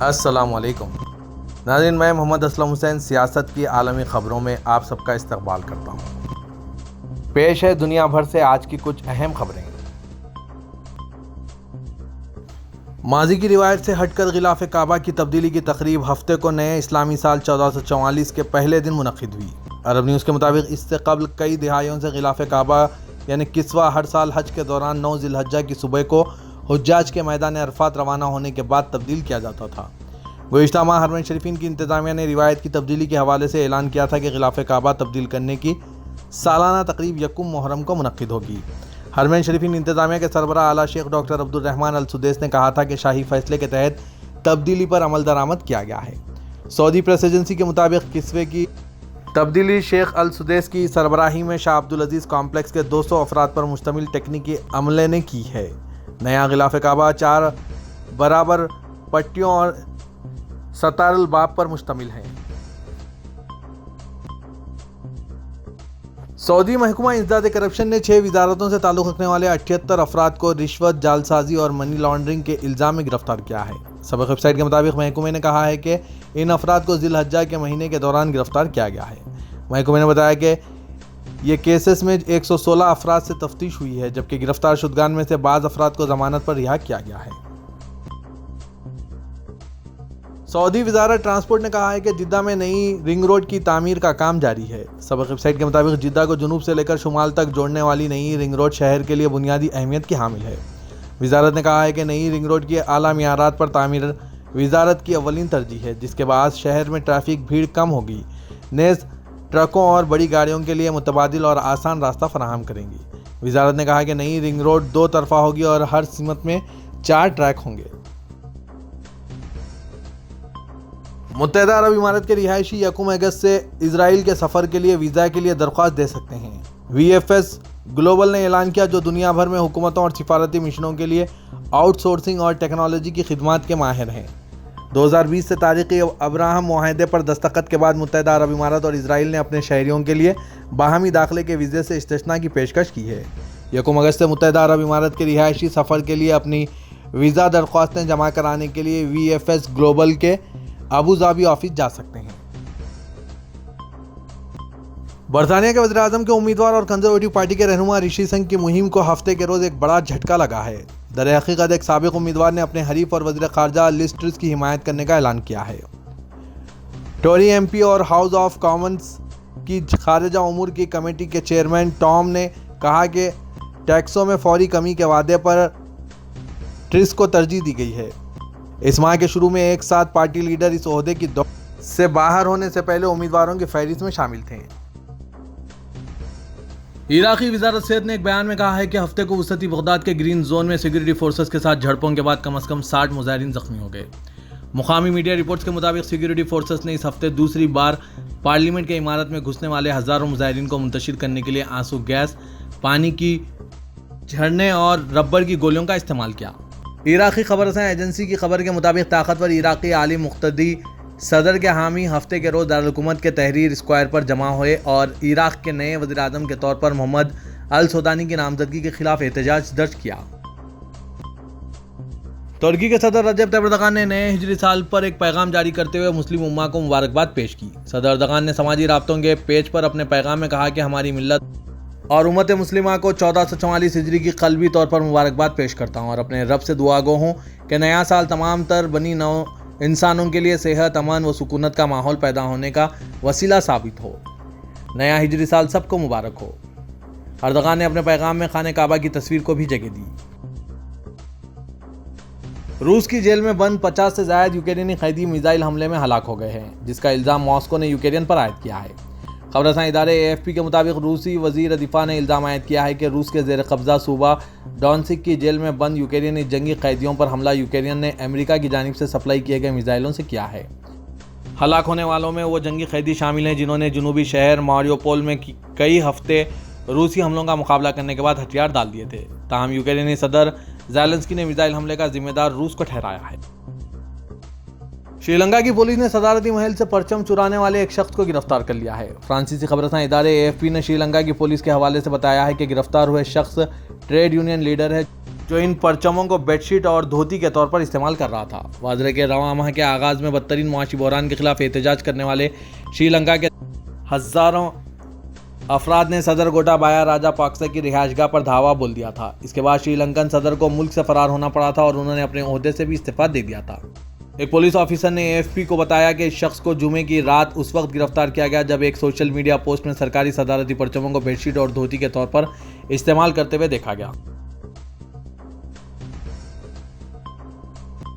السلام علیکم ناظرین، میں محمد اسلم حسین سیاست کی عالمی خبروں میں آپ سب کا استقبال کرتا ہوں۔ پیش ہے دنیا بھر سے آج کی کچھ اہم خبریں۔ ماضی کی روایت سے ہٹ کر غلاف کعبہ کی تبدیلی کی تقریب ہفتے کو نئے اسلامی سال 1444 کے پہلے دن منعقد ہوئی۔ عرب نیوز کے مطابق اس سے قبل کئی دہائیوں سے غلاف کعبہ یعنی کسوہ ہر سال حج کے دوران 9 ذی الحجہ کی صبح کو حجاج کے میدان عرفات روانہ ہونے کے بعد تبدیل کیا جاتا تھا۔ گزشتہ ماہ حرمین شریفین کی انتظامیہ نے روایت کی تبدیلی کے حوالے سے اعلان کیا تھا کہ غلاف کعبہ تبدیل کرنے کی سالانہ تقریب یکم محرم کو منعقد ہوگی۔ حرمین شریفین انتظامیہ کے سربراہ اعلیٰ شیخ ڈاکٹر عبدالرحمن السدیس نے کہا تھا کہ شاہی فیصلے کے تحت تبدیلی پر عمل درآمد کیا گیا ہے۔ سعودی پریس ایجنسی کے مطابق کسوے کی تبدیلی شیخ السدیس کی سربراہی میں شاہ عبدالعزیز کمپلیکس کے 200 افراد پر مشتمل تکنیکی عملے نے کی ہے۔ نیا غلاف کعبہ 4 برابر پٹیوں اور ستار الباب پر مشتمل ہے۔ سعودی محکمہ انسداد کرپشن نے 6 وزارتوں سے تعلق رکھنے والے 78 افراد کو رشوت، جعلسازی اور منی لانڈرنگ کے الزام میں گرفتار کیا ہے۔ سابق ویب سائٹ کے مطابق محکمے نے کہا ہے کہ ان افراد کو ذی الحجہ کے مہینے کے دوران گرفتار کیا گیا ہے۔ محکمے نے بتایا کہ یہ کیسز میں 116 افراد سے تفتیش ہوئی ہے، جبکہ گرفتار شدگان میں سے بعض افراد کو ضمانت پر رہا کیا گیا ہے۔ سعودی وزارت ٹرانسپورٹ نے کہا ہے کہ جدہ میں نئی رنگ روڈ کی تعمیر کا کام جاری ہے۔ سابق ویب سائٹ کے مطابق جدہ کو جنوب سے لے کر شمال تک جوڑنے والی نئی رنگ روڈ شہر کے لیے بنیادی اہمیت کی حامل ہے۔ وزارت نے کہا ہے کہ نئی رنگ روڈ کی اعلیٰ معیارات پر تعمیر وزارت کی اولین ترجیح ہے، جس کے باعث شہر میں ٹریفک بھیڑ کم ہوگی، نیز ٹرکوں اور بڑی گاڑیوں کے لیے متبادل اور آسان راستہ فراہم کریں گی۔ وزارت نے کہا کہ نئی رنگ روڈ 2 طرفہ ہوگی اور ہر سمت میں 4 ٹریک ہوں گے۔ متحدہ عرب امارات کے رہائشی یکم اگست سے اسرائیل کے سفر کے لیے ویزا کے لیے درخواست دے سکتے ہیں۔ وی ایف ایس گلوبل نے اعلان کیا، جو دنیا بھر میں حکومتوں اور سفارتی مشنوں کے لیے آؤٹ سورسنگ اور ٹیکنالوجی کی خدمات کے ماہر ہیں۔ 2020 سے تاریخی ابراہم معاہدے پر دستخط کے بعد متحدہ عرب امارات اور اسرائیل نے اپنے شہریوں کے لیے باہمی داخلے کے ویزے سے استثناء کی پیشکش کی ہے۔ یکم اگست سے متحدہ عرب امارات کے رہائشی سفر کے لیے اپنی ویزا درخواستیں جمع کرانے کے لیے وی ایف ایس گلوبل کے ابوظہبی آفس جا سکتے ہیں۔ برطانیہ کے وزیر اعظم کے امیدوار اور کنزرویٹو پارٹی کے رہنما رشی سنگھ کی مہم کو ہفتے کے روز ایک بڑا جھٹکا لگا ہے۔ در حقیقت ایک سابق امیدوار نے اپنے حریف اور وزیر خارجہ لیز ٹرس کی حمایت کرنے کا اعلان کیا ہے۔ ٹوری ایم پی اور ہاؤس آف کامنز کی خارجہ امور کی کمیٹی کے چیئرمین ٹام نے کہا کہ ٹیکسوں میں فوری کمی کے وعدے پر ٹرس کو ترجیح دی گئی ہے۔ اس ماہ کے شروع میں ایک ساتھ پارٹی لیڈر اس عہدے کی دوڑ سے باہر ہونے سے پہلے امیدواروں کی فہرست میں شامل تھے۔ عراقی وزارت صحت نے ایک بیان میں کہا ہے کہ ہفتے کو وسطی بغداد کے گرین زون میں سیکورٹی فورسز کے ساتھ جھڑپوں کے بعد کم از کم 60 مظاہرین زخمی ہو گئے۔ مقامی میڈیا رپورٹس کے مطابق سیکورٹی فورسز نے اس ہفتے دوسری بار پارلیمنٹ کے عمارت میں گھسنے والے ہزاروں مظاہرین کو منتشر کرنے کے لیے آنسو گیس، پانی کی جھرنے اور ربڑ کی گولیوں کا استعمال کیا۔ عراقی خبر رساں ایجنسی کی خبر کے مطابق طاقتور عراقی عالی مقتدی صدر کے حامی ہفتے کے روز دارالحکومت کے تحریر اسکوائر پر جمع ہوئے اور عراق کے نئے وزیر اعظم کے طور پر محمد السودانی کی نامزدگی کے خلاف احتجاج درج کیا۔ ترکی کے صدر رجب طیب اردوغان نے نئے ہجری سال پر ایک پیغام جاری کرتے ہوئے مسلم امہ کو مبارکباد پیش کی۔ صدر اردوغان نے سماجی رابطوں کے پیج پر اپنے پیغام میں کہا کہ ہماری ملت اور امت مسلمہ کو 1444 ہجری کی قلبی طور پر مبارکباد پیش کرتا ہوں اور اپنے رب سے دعا گو ہوں کہ نیا سال تمام تر بنی نوع انسانوں کے لیے صحت، امن و سکونت کا ماحول پیدا ہونے کا وسیلہ ثابت ہو۔ نیا ہجری سال سب کو مبارک ہو۔ اردوغان نے اپنے پیغام میں خانہ کعبہ کی تصویر کو بھی جگہ دی۔ روس کی جیل میں بند 50 سے زائد یوکرینی قیدی میزائل حملے میں ہلاک ہو گئے ہیں، جس کا الزام ماسکو نے یوکرین پر عائد کیا ہے۔ خبر رساں ادارے AFP کے مطابق روسی وزیر دفاع نے الزام عائد کیا ہے کہ روس کے زیر قبضہ صوبہ ڈونسک کی جیل میں بند یوکرینی جنگی قیدیوں پر حملہ یوکرین نے امریکہ کی جانب سے سپلائی کیے گئے میزائلوں سے کیا ہے۔ ہلاک ہونے والوں میں وہ جنگی قیدی شامل ہیں جنہوں نے جنوبی شہر ماریوپول میں کئی ہفتے روسی حملوں کا مقابلہ کرنے کے بعد ہتھیار ڈال دیے تھے۔ تاہم یوکرینی صدر زیلنسکی نے میزائل حملے کا ذمہ دار روس کو ٹھہرایا ہے۔ شری لنکا کی پولیس نے صدارتی محل سے پرچم چرانے والے ایک شخص کو گرفتار کر لیا ہے۔ فرانسیسی خبر رساں ادارے AFP نے شری لنکا کی پولیس کے حوالے سے بتایا ہے کہ گرفتار ہوئے شخص ٹریڈ یونین لیڈر ہے جو ان پرچموں کو بیڈ شیٹ اور دھوتی کے طور پر استعمال کر رہا تھا۔ واضح کہ رواں ماہ کے آغاز میں بدترین معاشی بحران کے خلاف احتجاج کرنے والے سری لنکا کے ہزاروں افراد نے صدر گوٹابایا راجا پاکسا کی رہائش گاہ پر دھاوا بول دیا تھا۔ اس کے بعد سری لنکن صدر کو ملک سے فرار ہونا پڑا تھا اور انہوں نے اپنے عہدے سے بھی استعفیٰ دے دیا تھا۔ ایک پولیس آفیسر نے AFP کو بتایا کہ اس شخص کو جمعے کی رات اس وقت گرفتار کیا گیا جب ایک سوشل میڈیا پوسٹ میں سرکاری صدارتی پرچموں کو بیڈ شیٹ اور دھوتی کے طور پر استعمال کرتے ہوئے دیکھا گیا۔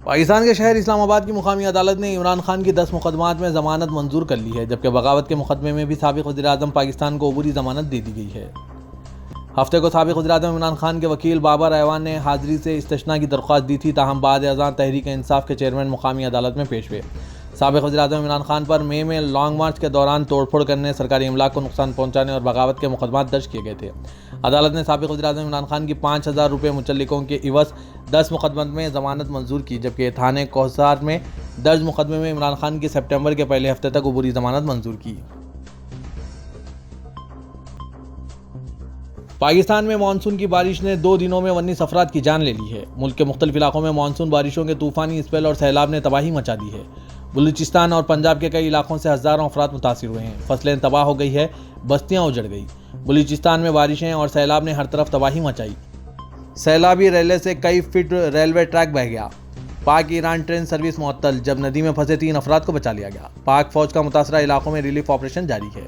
پاکستان کے شہر اسلام آباد کی مقامی عدالت نے عمران خان کی 10 مقدمات میں ضمانت منظور کر لی ہے، جبکہ بغاوت کے مقدمے میں بھی سابق وزیر اعظم پاکستان کو عبوری ضمانت دے دی گئی ہے۔ ہفتے کو سابق وزیر اعظم عمران خان کے وکیل بابر ایوان نے حاضری سے استثناء کی درخواست دی تھی، تاہم بعد ازاں تحریک انصاف کے چیئرمین مقامی عدالت میں پیش ہوئے۔ سابق وزیر اعظم عمران خان پر مئی میں لانگ مارچ کے دوران توڑ پھوڑ کرنے، سرکاری املاک کو نقصان پہنچانے اور بغاوت کے مقدمات درج کیے گئے تھے۔ عدالت نے سابق وزیر اعظم عمران خان کی 5,000 روپے متعلقوں کے عوض 10 مقدمات میں ضمانت منظور کی، جبکہ تھانے کوہسار میں درج مقدمے میں عمران خان کی سپٹمبر کے پہلے ہفتے تک عبوری ضمانت منظور کی۔ پاکستان میں مانسون کی بارش نے 2 دنوں میں 19 افراد کی جان لے لی ہے۔ ملک کے مختلف علاقوں میں مانسون بارشوں کے طوفانی اسپیل اور سیلاب نے تباہی مچا دی ہے۔ بلوچستان اور پنجاب کے کئی علاقوں سے ہزاروں افراد متاثر ہوئے ہیں، فصلیں تباہ ہو گئی ہے، بستیاں اجڑ گئی۔ بلوچستان میں بارشیں اور سیلاب نے ہر طرف تباہی مچائی۔ سیلابی ریلے سے کئی فٹ ریلوے ٹریک بہہ گیا۔ پاک ایران ٹرین سروس معطل جب ندی میں پھنسے 3 افراد کو بچا لیا گیا۔ پاک فوج کا متاثرہ علاقوں میں ریلیف آپریشن جاری ہے۔